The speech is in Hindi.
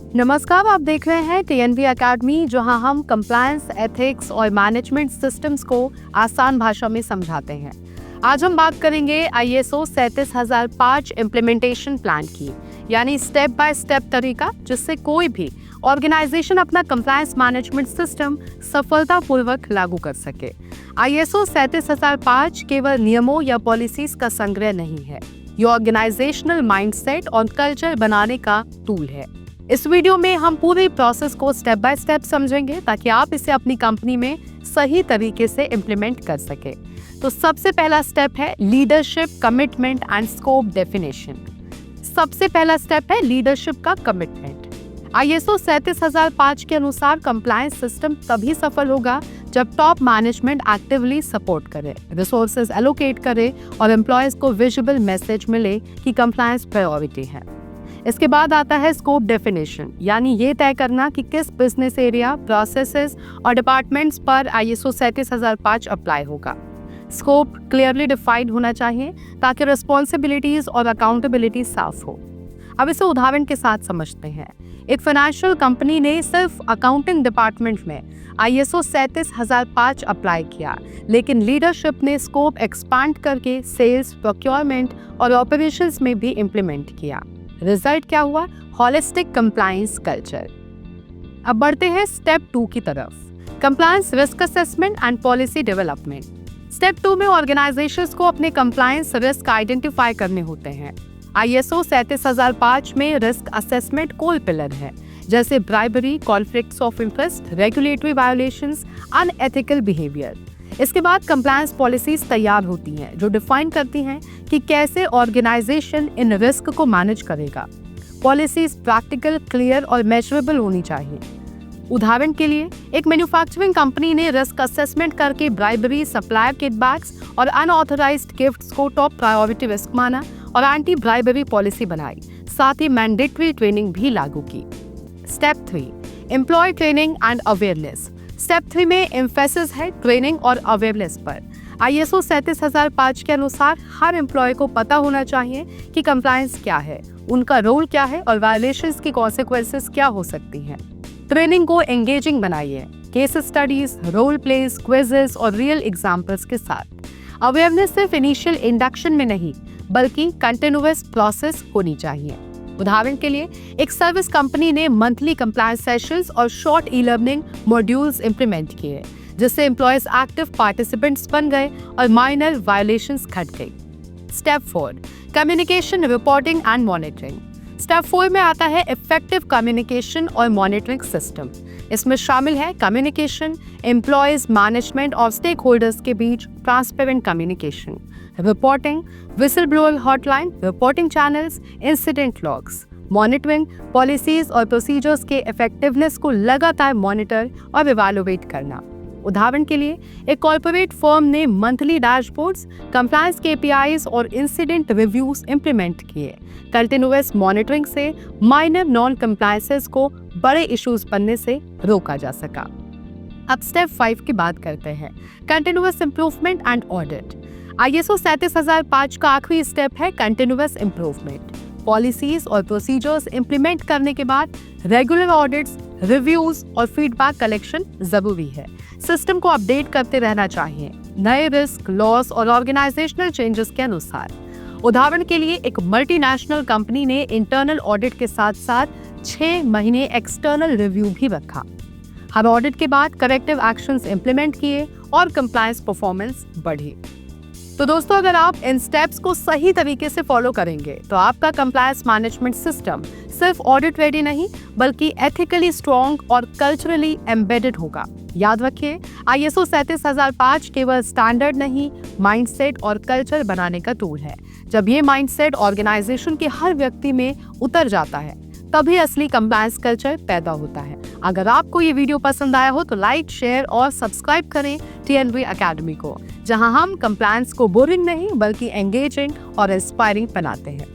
नमस्कार, आप देख रहे हैं टीएनवी एकेडमी, जहां हम कंप्लायंस, एथिक्स और मैनेजमेंट सिस्टम्स को आसान भाषा में समझाते हैं। आज हम बात करेंगे आईएसओ 37005 इम्प्लीमेंटेशन प्लान की, यानी स्टेप बाय स्टेप तरीका जिससे कोई भी ऑर्गेनाइजेशन अपना कंप्लायंस मैनेजमेंट सिस्टम सफलतापूर्वक लागू कर सके। आईएसओ 37005 केवल नियमों या पॉलिसीज का संग्रह नहीं है, ये ऑर्गेनाइजेशनल माइंडसेट और कल्चर बनाने का टूल है। इस वीडियो में हम पूरे प्रोसेस को स्टेप बाय स्टेप समझेंगे ताकि आप इसे अपनी कंपनी में सही तरीके से इम्प्लीमेंट कर सके। तो सबसे पहला स्टेप है leadership, commitment and scope definition. सबसे पहला स्टेप है लीडरशिप का कमिटमेंट। आईएसओ 37005 के अनुसार कंप्लायंस सिस्टम तभी सफल होगा जब टॉप मैनेजमेंट एक्टिवली सपोर्ट करे, रिसोर्सेज एलोकेट करे और एम्प्लॉयज को विजिबल मैसेज मिले कि कंप्लायंस प्रायोरिटी है। इसके बाद आता है स्कोप डेफिनेशन, यानी ये तय करना कि किस बिजनेस एरिया, प्रोसेसेस और डिपार्टमेंट्स पर आईएसओ 37005 अप्लाई होगा। स्कोप क्लियरली डिफाइंड होना चाहिए ताकि रिस्पॉन्सिबिलिटीज और अकाउंटेबिलिटी साफ हो। अब इसे उदाहरण के साथ समझते हैं। एक फाइनेंशियल कंपनी ने सिर्फ अकाउंटिंग डिपार्टमेंट में आईएसओ 37005 अप्लाई किया, लेकिन लीडरशिप ने स्कोप एक्सपांड करके सेल्स, प्रोक्योरमेंट और ऑपरेशंस में भी इम्प्लीमेंट किया। रिजल्ट क्या हुआ? Holistic compliance culture. अब बढ़ते हैं स्टेप 2 की तरफ, compliance risk assessment and policy development. Step 2 में ऑर्गेनाइजेशंस को अपने कंप्लायंस रिस्क आइडेंटिफाई करने होते हैं। आईएसओ 37005 में रिस्क असेसमेंट कोर पिलर है, जैसे bribery, conflicts of interest, regulatory violations, unethical behaviour. इसके बाद कंप्लायंस पॉलिसीज तैयार होती हैं जो डिफाइन करती हैं कि कैसे ऑर्गेनाइजेशन इन रिस्क को मैनेज करेगा। पॉलिसीज प्रैक्टिकल, क्लियर और मेजरेबल होनी चाहिए। उदाहरण के लिए, एक मैन्युफैक्चरिंग कंपनी ने रिस्क असेसमेंट करके ब्राइबरी, सप्लायर किकबैक्स और अनऑथराइज्ड गिफ्ट्स को टॉप प्रायोरिटी रिस्क माना और एंटी ब्राइबरी पॉलिसी बनाई। साथ ही मैंडेटरी ट्रेनिंग भी लागू की। Step 3, employee training and awareness. Step 3 में एम्फेसिस है ट्रेनिंग और अवेयरनेस पर। आईएसओ 37005 के अनुसार हर एम्प्लॉय को पता होना चाहिए कि कंप्लायंस क्या है, उनका रोल क्या है और वायलेशंस की कॉन्सिक्वेंसेस क्या हो सकती हैं। ट्रेनिंग को एंगेजिंग बनाइए, case studies, role plays, quizzes और रियल एग्जाम्पल्स के साथ। अवेयरनेस सिर्फ इनिशियल इंडक्शन में नहीं, बल्कि कंटिन्यूअस प्रोसेस होनी चाहिए। उदाहरण के लिए, एक सर्विस कंपनी ने मंथली कंप्लायंस सेशंस और short e learning modules implement किए, जिससे एम्प्लॉयज एक्टिव पार्टिसिपेंट्स बन गए और माइनर वायलेशंस घट गई। Step 4, communication, reporting and monitoring. Step 4 में आता है इफेक्टिव कम्युनिकेशन और मॉनिटरिंग सिस्टम। इसमें शामिल है कम्युनिकेशन, एम्प्लॉयज, मैनेजमेंट और स्टेक होल्डर्स के बीच transparent communication, reporting, whistle blower hotline, reporting channels, incident logs, monitoring, policies और प्रोसीजर्स के इफेक्टिवनेस को लगातार मॉनिटर और इवैल्यूएट करना। उदाहरण के लिए, एक कॉर्पोरेट फर्म ने मंथली डैशबोर्ड्स, कंप्लायंस केपीआईज और इंसिडेंट रिव्यूज इंप्लीमेंट किए। कंटिन्यूअस मॉनिटरिंग से माइनर नॉन कंप्लायंसेस को बड़े इश्यूज बनने से रोका जा सका। अब स्टेप 5 की बात करते हैं, continuous improvement and audit. ISO 37005 का आखिरी स्टेप है कंटिन्यूअस इंप्रूवमेंट। पॉलिसीज और प्रोसीजर्स इंप्लीमेंट करने के बाद रेगुलर ऑडिट्स, रिव्यूज और फीडबैक कलेक्शन जरूरी है। सिस्टम को अपडेट करते रहना चाहिए, नए रिस्क, लॉस और ऑर्गेनाइजेशनल चेंजेस के अनुसार। उदाहरण के लिए, एक मल्टीनेशनल कंपनी ने इंटरनल ऑडिट के साथ साथ 6 महीने एक्सटर्नल रिव्यू भी रखा। हर ऑडिट के बाद करेक्टिव एक्शंस इंप्लीमेंट किए और कंप्लायंस परफॉर्मेंस बढ़ी। तो दोस्तों, अगर आप इन स्टेप्स को सही तरीके से फॉलो करेंगे तो आपका कंप्लायंस मैनेजमेंट सिस्टम सिर्फ ऑडिट रेडी नहीं, बल्कि एथिकली स्ट्रॉन्ग और कल्चरली एम्बेडेड होगा। याद रखिए, आईएसओ 37005 केवल स्टैंडर्ड नहीं, माइंडसेट और कल्चर बनाने का टूल है। जब ये माइंडसेट ऑर्गेनाइजेशन के हर व्यक्ति में उतर जाता है, तभी असली कंप्लायंस कल्चर पैदा होता है। अगर आपको ये वीडियो पसंद आया हो तो लाइक, शेयर और सब्सक्राइब करें टीएनवी एकेडमी को, जहां हम कंप्लायंस को बोरिंग नहीं बल्कि एंगेजिंग और इंस्पायरिंग बनाते हैं।